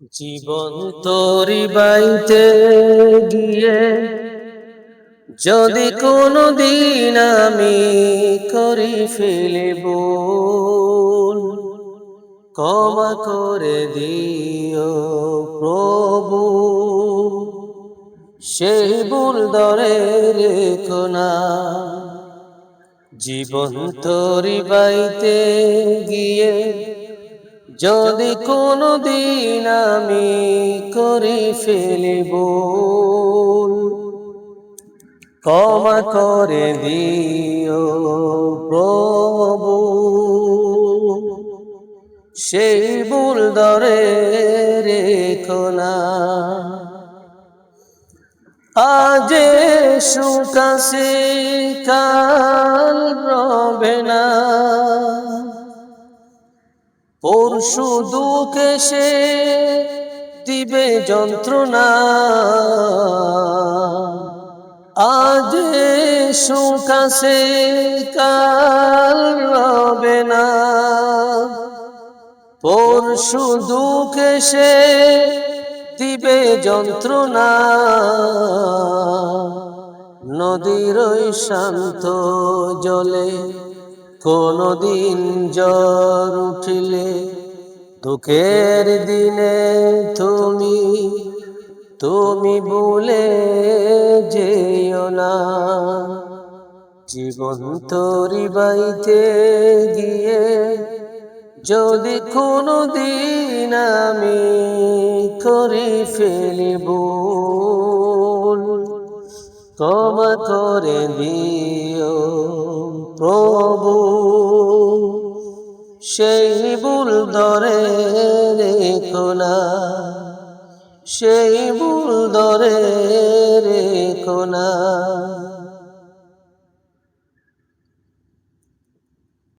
জীবন তোরি বাইতে গিয়ে যদি কোনো দিন আমি করি ফেলি ভুল, ক্ষমা করে দিও প্রভু। সেই ভুল ধরে রেখো না। জীবন তোরি বাইতে গিয়ে যদি কোনো দিন আমি করি ফেলি ভুল, ক্ষমা করে দিও প্রভু। সেই ভুল ধরে রেখো না। আজ সুখ আছে কাল রবে না, পরশু দুঃখ এসে দিবে যন্ত্রণা। আজ সুখ আছে কাল রবে না, পরশু দুঃখ এসে দিবে যন্ত্রণা। নদীর ওই শান্ত জলে কোনদিন জ্বর উঠিলে, দুঃখের দিনে তুমি ভুলে যেও না। জীবন তোরি বাইতে গিয়ে যদি কোনো দিন আমি করি ফেলি ভুল, ক্ষমা করে দিও প্রভু। সেই ভুল ধরে রেখো না, সেই ভুল ধরে রেখো না।